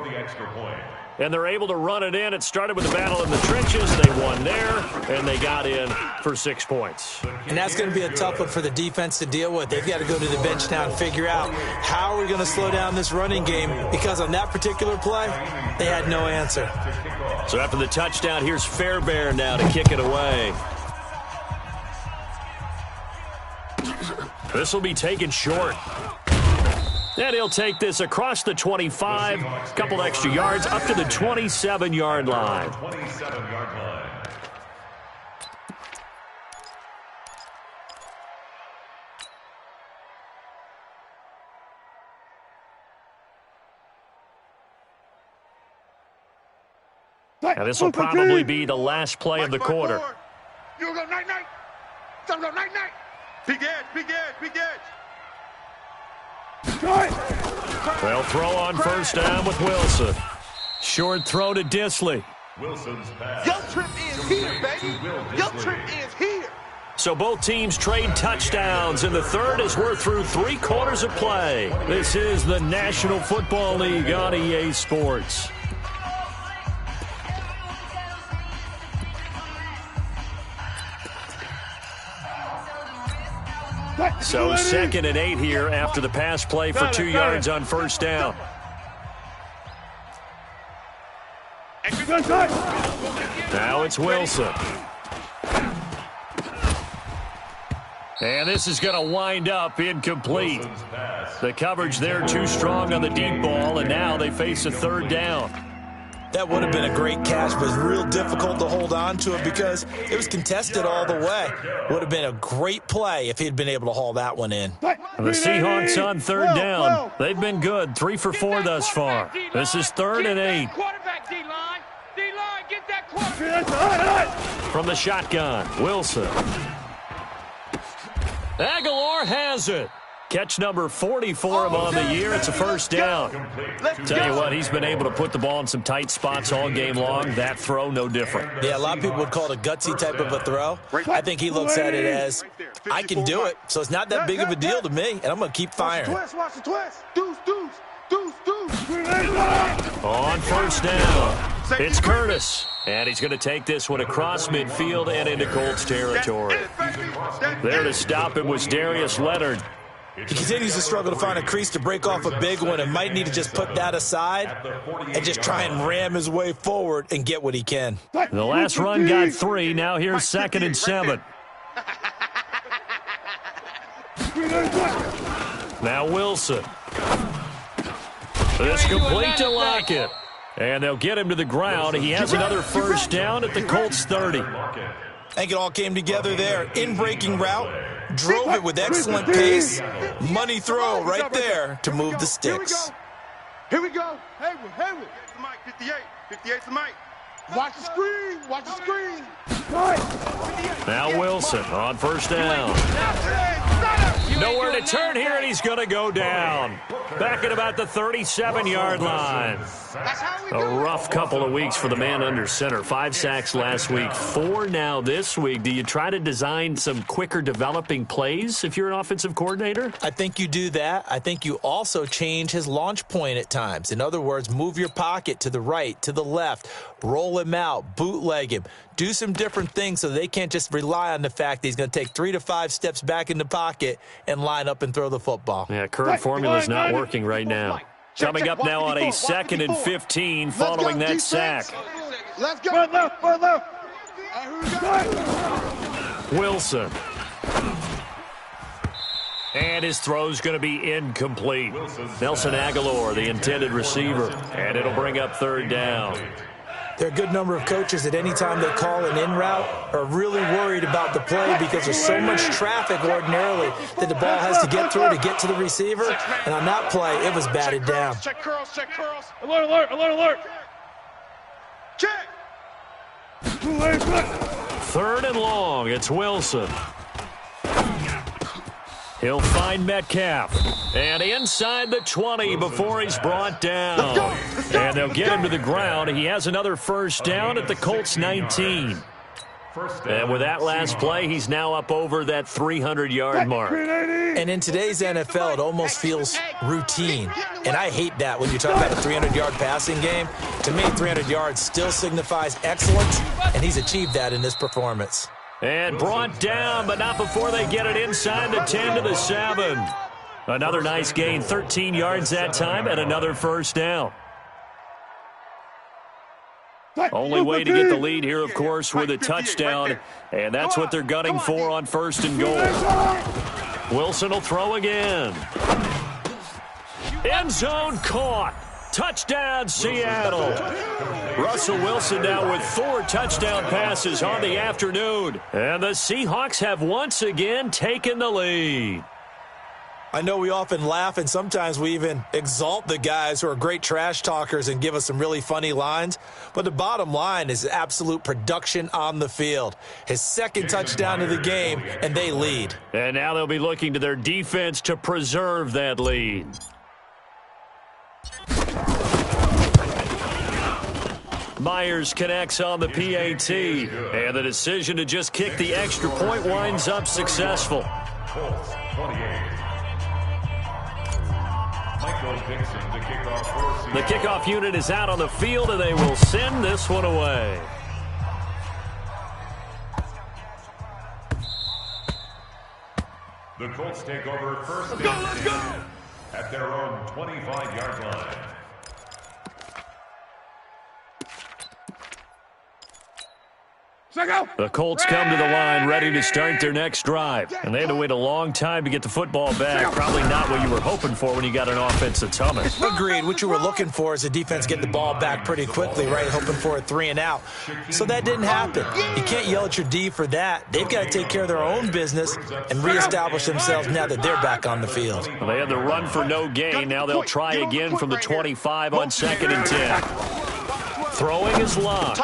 and they're able to run it in. It started with a battle in the trenches. They won there, and they got in for 6 points. And that's going to be a tough one for the defense to deal with. They've got to go to the bench now and figure out how are we going to slow down this running game, because on that particular play, they had no answer. So after the touchdown, here's Fairbairn now to kick it away. This will be taken short. And he'll take this across the 25, a couple extra yards, up to the 27-yard line. 27-yard line. And this will probably be the last play of the quarter. You go night-night. Some go night-night. Big edge, big edge, big edge. They'll throw on first down with Wilson. Short throw to Disley. Wilson's pass. Yo trip is here, baby. Yo trip is here. So both teams trade touchdowns in the third as we're through 3 quarters of play. This is the National Football League on EA Sports. So 2nd and 8 here after the pass play for 2 yards on first down. Now it's Wilson. And this is going to wind up incomplete. The coverage there too strong on the deep ball, and now they face a third down. That would have been a great catch, but it's real difficult to hold on to it because it was contested all the way. Would have been a great play if he'd been able to haul that one in. And the Seahawks on third down. They've been good, 3 for 4 thus far. This is 3rd and 8. Quarterback, D-line. D-line, get that quarterback. From the shotgun, Wilson. Aguilar has it. Catch number 40 for him on the year. It's a first down. Tell you what, he's been able to put the ball in some tight spots all game long. That throw, no different. Yeah, a lot of people would call it a gutsy type of a throw. I think he looks at it as, I can do it, so it's not that big of a deal to me, and I'm going to keep firing. Watch the twist. Deuce, deuce, deuce, deuce. On first down, it's Curtis. And he's going to take this one across midfield and into Colts territory. There to stop him was Darius Leonard. He continues to struggle to find a crease to break off a big one and might need to just put that aside and just try and ram his way forward and get what he can. The last run got 3. Now here's 2nd and 7. Now Wilson. This complete to Lockett. And they'll get him to the ground. He has another first down at the Colts 30. I think it all came together there. In-breaking route. Drove it with excellent pace. Money throw right there to move the sticks. Here we go. Hayward. It's the mic, 58. 58's the mic. Watch the screen. Watch the screen. Now Wilson on first down. Nowhere to turn here, and he's going to go down. Back at about the 37-yard line. A rough couple of weeks for the man under center. 5 sacks last week, 4 now this week. Do you try to design some quicker developing plays if you're an offensive coordinator? I think you do that. I think you also change his launch point at times. In other words, move your pocket to the right, to the left, roll him out, bootleg him. Do some different things so they can't just rely on the fact that he's going to take 3 to 5 steps back in the pocket and line up and throw the football. Yeah, current formula is not working right now. Coming up now on a 2nd and 15 following that sack. Let's go. Left. Wilson. And his throw's going to be incomplete. Nelson Aguilar, the intended receiver. And it'll bring up 3rd down. There are a good number of coaches that any time they call an in route are really worried about the play because there's so much traffic ordinarily that the ball has to get through to get to the receiver. And on that play, it was batted down. Check curls. Alert. Check. 3rd and long. It's Wilson. He'll find Metcalf. And inside the 20 before he's brought down. And they'll get him to the ground. He has another first down at the Colts 19. And with that last play, he's now up over that 300-yard mark. And in today's NFL, it almost feels routine. And I hate that when you talk about a 300-yard passing game. To me, 300 yards still signifies excellence, and he's achieved that in this performance. And brought down, but not before they get it inside the 10 to the 7. Another nice gain, 13 yards that time, and another first down. Only way to get the lead here, of course, with a touchdown, and that's what they're gunning for on first and goal. Wilson will throw again. End zone caught. Touchdown, Seattle. Russell Wilson now with 4 touchdown passes on the afternoon, and the Seahawks have once again taken the lead. I know we often laugh, and sometimes we even exalt the guys who are great trash talkers and give us some really funny lines. But the bottom line is absolute production on the field. His second touchdown of the game, and they lead. And now they'll be looking to their defense to preserve that lead. Myers connects on the PAT, and the decision to just kick the extra point winds up successful. The kickoff unit is out on the field, and they will send this one away. The Colts take over first and 10 at their own 25-yard line. The Colts come to the line ready to start their next drive. And they had to wait a long time to get the football back. Probably not what you were hoping for when you got an offense that's humming. Agreed. What you were looking for is the defense get the ball back pretty quickly, right? Hoping for a 3 and out. So that didn't happen. You can't yell at your D for that. They've got to take care of their own business and reestablish themselves now that they're back on the field. Well, they had the run for no gain. Now they'll try again from the 25 on 2nd and 10. Throwing is Locke.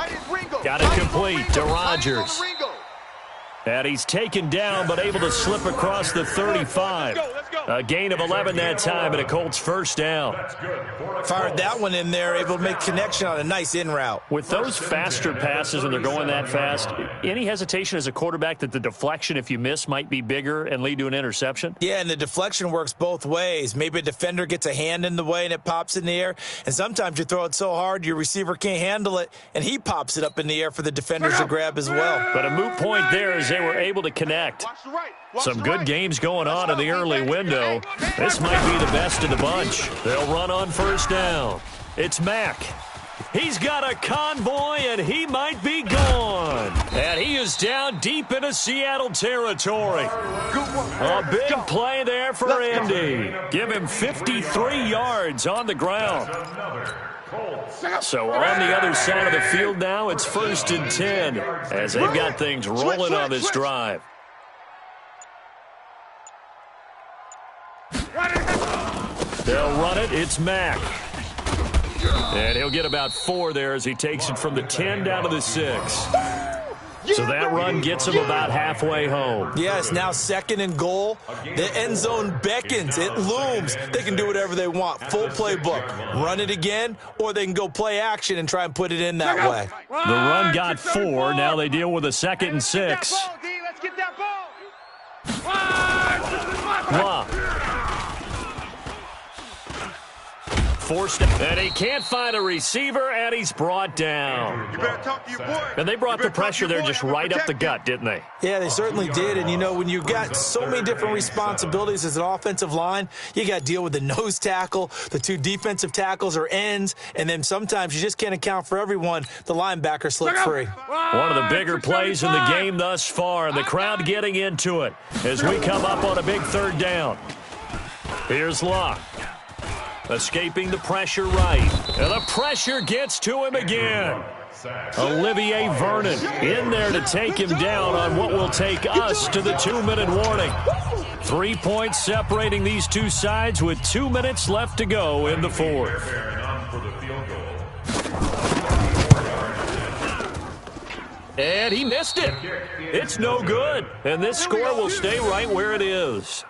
Got it complete to Rodgers. And he's taken down, but able to slip across the 35. A gain of 11 that time, and a Colts first down. Fired that one in there, able to make connection on a nice in route. With those faster passes when they're going that fast, any hesitation as a quarterback that the deflection, if you miss, might be bigger and lead to an interception? Yeah, and the deflection works both ways. Maybe a defender gets a hand in the way and it pops in the air, and sometimes you throw it so hard your receiver can't handle it, and he pops it up in the air for the defenders to grab as well. But a moot point there as they were able to connect. Some good games going on in the early window. This might be the best of the bunch. They'll run on first down. It's Mack. He's got a convoy, and he might be gone. And he is down deep into Seattle territory. A big play there for Indy. Give him 53 yards on the ground. So on the other side of the field now, it's 1st and 10 as they've got things rolling on this drive. They'll run it. It's Mack. And he'll get about 4 there as he takes it from the 10 down to the 6. So that run gets him about halfway home. Yes, now 2nd and goal. The end zone beckons. It looms. They can do whatever they want. Full playbook. Run it again, or they can go play action and try and put it in that way. The run got 4. Now they deal with a 2nd and 6. Let's get that ball. Wow. Forced it, and he can't find a receiver, and he's brought down. You better talk to your boy. And they brought the pressure there just right up the gut, didn't they? Yeah, they certainly did. And, you know, when you've got so many different responsibilities as an offensive line, you got to deal with the nose tackle, the 2 defensive tackles or ends, and then sometimes you just can't account for everyone. The linebacker slipped free. One of the bigger plays in the game thus far, and the crowd getting into it as we come up on a big 3rd down. Here's Locke. Escaping the pressure right. And the pressure gets to him again. Olivier Vernon in there to take him down on what will take us to the 2-minute warning. 3 points separating these two sides with 2 minutes left to go in the 4th. And he missed it. It's no good. And this score will stay right where it is.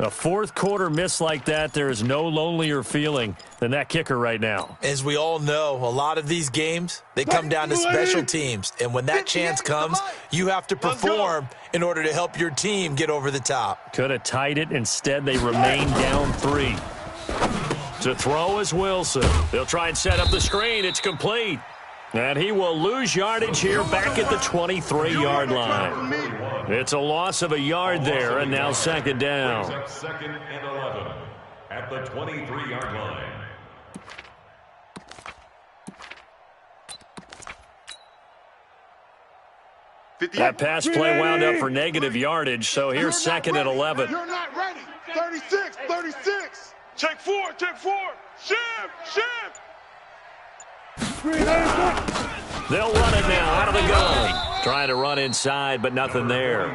A fourth quarter miss like that, there is no lonelier feeling than that kicker right now. As we all know, a lot of these games, they come down to special teams. And when that chance comes, you have to perform in order to help your team get over the top. Could have tied it. Instead, they remain down 3. To throw is Wilson. They'll try and set up the screen. It's complete. And he will lose yardage here back at the 23-yard line. It's a loss of a yard there, and now second down. Second and 11 at the 23-yard line. That pass play wound up for negative yardage, so here's second and 11. You're not ready. 36, 36. Check 4, check 4. Shift. They'll run it now out of the gun. Trying to run inside, but nothing there.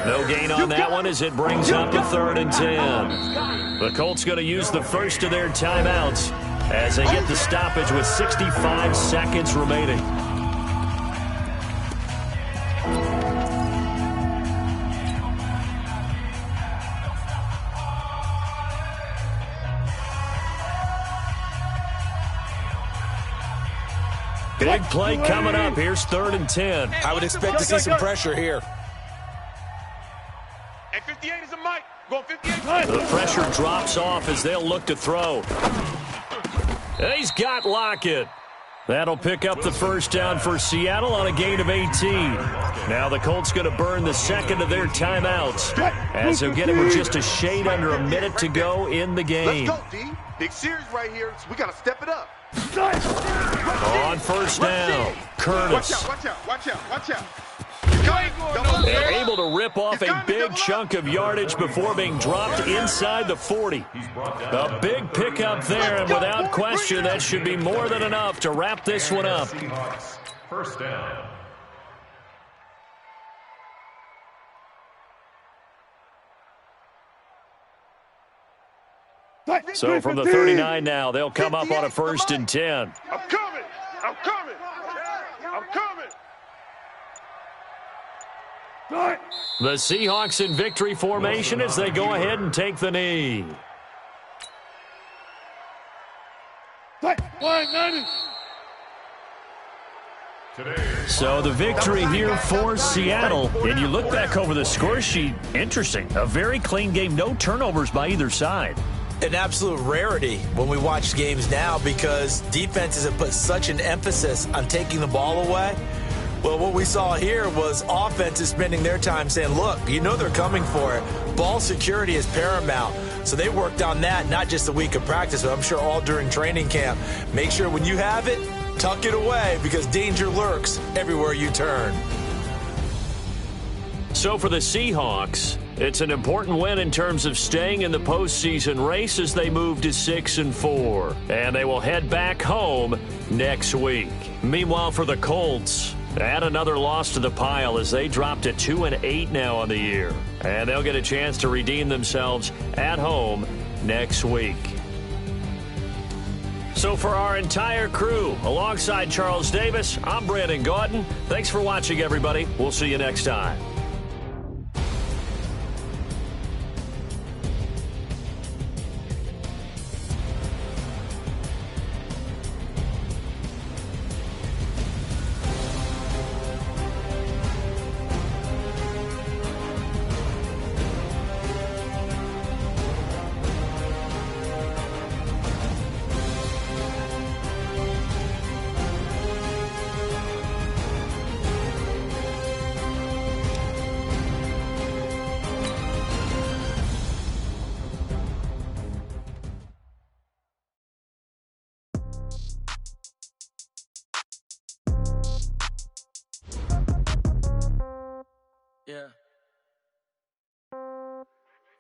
No gain on that one as it brings up a 3rd and 10. The Colts going to use the first of their timeouts as they get the stoppage with 65 seconds remaining. Big play coming up. Here's 3rd and 10. I would expect to see some pressure here. And 58 is a mic. Go 58. The pressure drops off as they'll look to throw. And he's got Lockett. That'll pick up the first down for Seattle on a gain of 18. Now the Colts going to burn the second of their timeouts as they'll get him with just a shade under a minute to go in the game. Let's go, D. Big series right here, so we got to step it up. On first down, Curtis. Watch out. They're able to rip off a big chunk of yardage before being dropped inside the 40. A big pickup there, and without question, that should be more than enough to wrap this one up. First down. So from the 39 now, they'll come up on a 1st and 10. I'm coming. The Seahawks in victory formation as they go ahead and take the knee. So the victory here for Seattle. And you look back over the score sheet, interesting. A very clean game, no turnovers by either side. An absolute rarity when we watch games now because defenses have put such an emphasis on taking the ball away. Well, what we saw here was offenses spending their time saying, look, you know they're coming for it. Ball security is paramount. So they worked on that not just a week of practice, but I'm sure all during training camp. Make sure when you have it, tuck it away because danger lurks everywhere you turn. So for the Seahawks, it's an important win in terms of staying in the postseason race as they move to 6-4. And they will head back home next week. Meanwhile, for the Colts, add another loss to the pile as they drop to 2-8 now on the year. And they'll get a chance to redeem themselves at home next week. So for our entire crew, alongside Charles Davis, I'm Brandon Gaudin. Thanks for watching, everybody. We'll see you next time.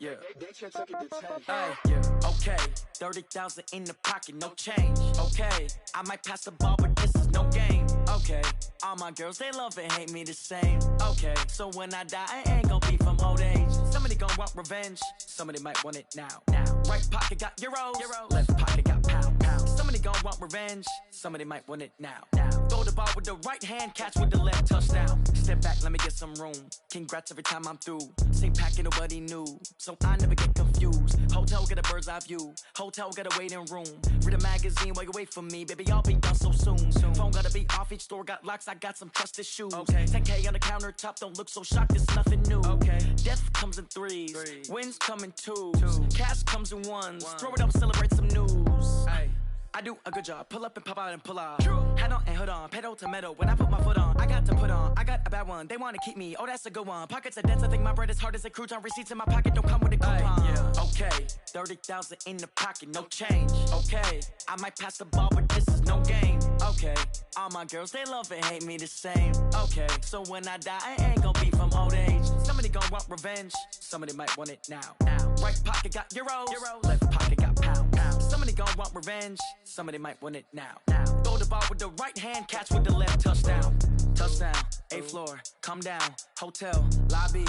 Yeah. Hey, yeah. Okay. 30,000 in the pocket, no change. Okay. I might pass the ball, but this is no game. Okay. All my girls, they love and hate me the same. Okay. So when I die, I ain't gon' be from old age. Somebody gon' want revenge. Somebody might want it now. Right pocket got euros. Left pocket got pound. Somebody gon' want revenge. Somebody might want it now. Throw the ball with the right hand, catch with the left, touchdown. Step back, let me get some room. Congrats every time I'm through. Same packet, nobody knew, so I never get confused. Hotel get a bird's eye view. Hotel get a waiting room. Read a magazine while you wait for me, baby. I'll be done so soon. Phone gotta be off. Each store got locks. I got some trusted shoes. Okay. 10K on the countertop. Don't look so shocked. It's nothing new. Okay. Death comes in threes. Wins come in twos. Cash comes in ones. Throw it up, celebrate some news. Hey. I do a good job. Pull up and pop out and pull out. True. Head on and hood on. Pedal to metal. When I put my foot on, I got to put on. I got a bad one. They want to keep me. Oh, that's a good one. Pockets are dense. I think my bread is hard as a crouton. Receipts in my pocket don't come with a coupon. Yeah. Okay. 30,000 in the pocket. No change. Okay. I might pass the ball, but this is no game. Okay. All my girls, they love and hate me the same. Okay. So when I die, I ain't gonna be from old age. Somebody gonna want revenge. Somebody might want it now. Right pocket got euros. Left pocket got pounds. Somebody gonna want revenge. Somebody might want it now. Throw the ball with the right hand, catch with the left, touchdown. Touchdown, 8th floor, come down, hotel, lobby.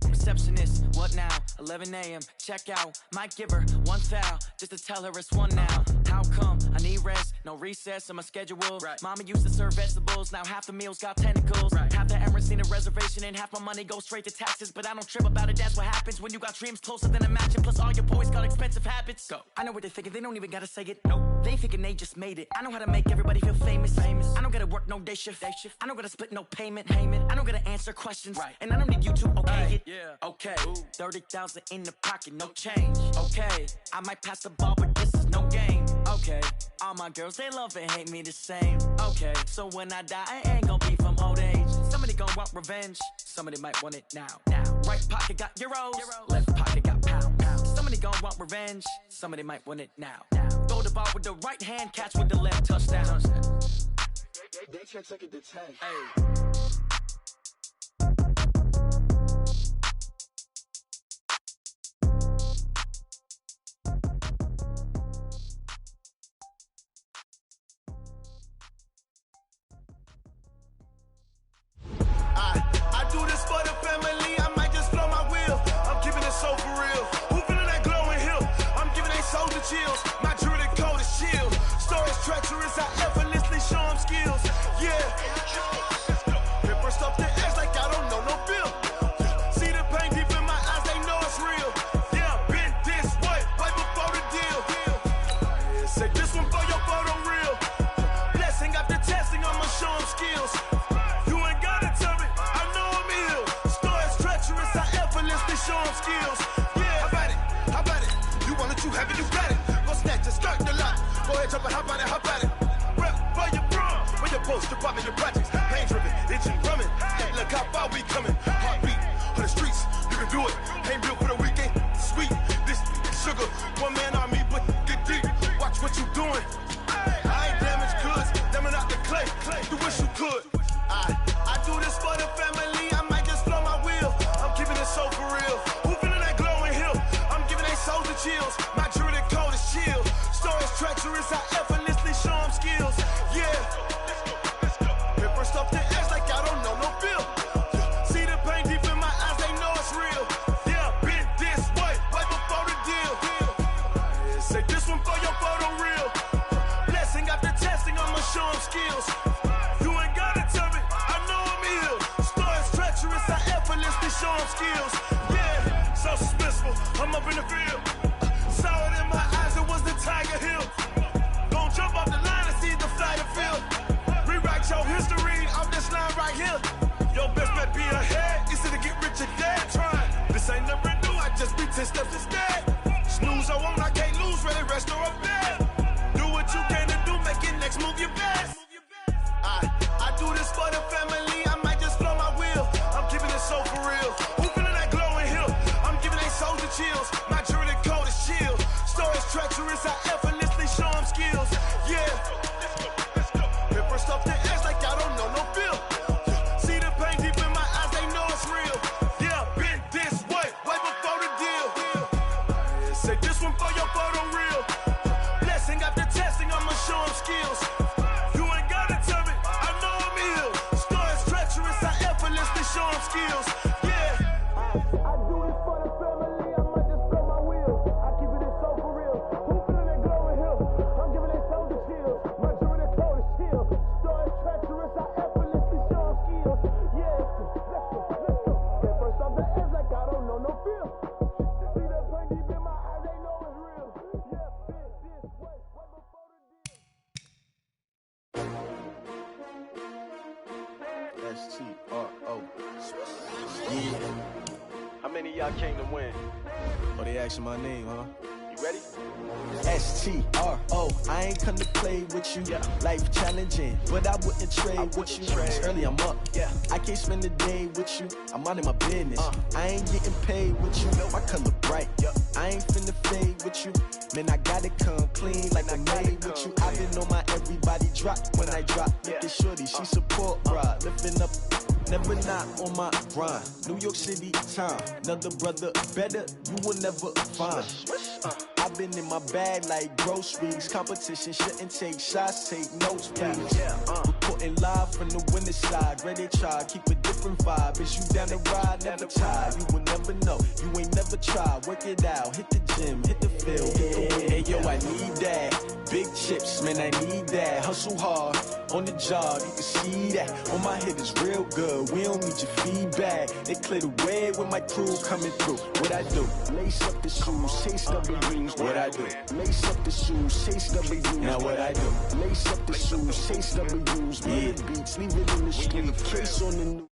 Receptionist, what now? 11 a.m., check out. Might give her one foul, just to tell her it's one now. How come? I need rest, no recess in my schedule. Right. Mama used to serve vegetables, now half the meals got tentacles. Right. Half the Emirates need a reservation and half my money goes straight to taxes. But I don't trip about it, that's what happens when you got dreams closer than a match. And plus all your boys got expensive habits. Go. I know what they're thinking, they don't even gotta say it. Nope. They thinking they just made it. I know how to make everybody feel famous. I don't gotta work no day shift. I don't gotta split no payment. I don't gotta answer questions. Right. And I don't need you to okay it. Yeah. Okay. 30,000 in the pocket, no change. Okay. I might pass the ball, but this is no game. Okay. All my girls, they love and hate me the same. Okay. So when I die, I ain't gonna be from old age. Somebody gonna want revenge. Somebody might want it now. Right pocket got euros. Left pocket got pounds. Somebody gonna want revenge. Somebody might want it now. Throw the ball with the right hand, catch with the left, touchdown. They can't take it to 10. Hey. I do this for the family, I might just blow my wheel. I'm keeping it so for real. Who feeling that glowing hill? I'm giving they soldier chills. My jewelry code is chill. Stories treacherous, I effortlessly show them skills. Yeah. Paper stuff the edge like I don't know no bill. See the pain deep in my eyes, they know it's real. Yeah, been this way, way before the deal. Say this one for your photo real. Blessing after testing, I'ma show them skills. Show them skills. Yeah, how about it? You want it, you have it, you got it. Go snatch it, start the lot. Go ahead, jump it, how about it? Rep for your bro, for your post, department, your projects. Pain driven, itching, drumming. Hey, look how far we coming. Heartbeat on the streets, you can do it. Ain't built for the weekend. Sweet, this sugar, one man army, but get deep. Watch what you doing. I ain't damaged goods, damn out the clay. You wish you could. I do this for the family. I might just blow my wheel. I'm keeping it so for real. Who feeling that glowing hill? I'm giving they soldier chills. My jewelry code is chill. Stories treacherous, I effortlessly show them skills. Yeah. Paper stuff the edge like I don't know no bill. See the pain deep in my eyes, they know it's real. Yeah, been this way, way before the deal. Say this one for your photo real. Blessing after testing, I'ma show them skills. You ain't gotta tell me, I know I'm ill. Stories treacherous, I effortlessly show them skills. Yeah, so suspenseful, I'm up in the field. Saw it in my eyes, it was the Tiger Hill. Go me y'all came to win. Oh, they asking my name, huh? You ready? S-T-R-O, I ain't come to play with you. Life challenging, but I wouldn't trade with you. It's early, I'm up. I can't spend the day with you. I'm minding my business. I ain't getting paid with you. My color bright. I ain't finna fade with you. Man, I gotta come clean like I made with you. I've been on my everybody drop when I drop. Look at shorty, she support ride. Lifting up, never not on my grind. New York City time, another brother better, you will never find. I've been in my bag like groceries. Competition shouldn't take shots, take notes, please. Reporting live from the winning side. Ready to try, keep a different vibe. Is you down the ride, never tired. You will never know, you ain't never tried. Work it out, hit the gym, hit the field. Hey, yo, I need that. Big chips, man, I need that. Hustle hard, on the job, you can see that. On my head is real good, we don't need your feedback. They clear the way with my crew coming through. What I do? Lace up the shoes, chase W's. What I do? Lace up the shoes, chase W's. Now what I do? Lace up the shoes, chase W's. Beats, leave it in the street, case on the new.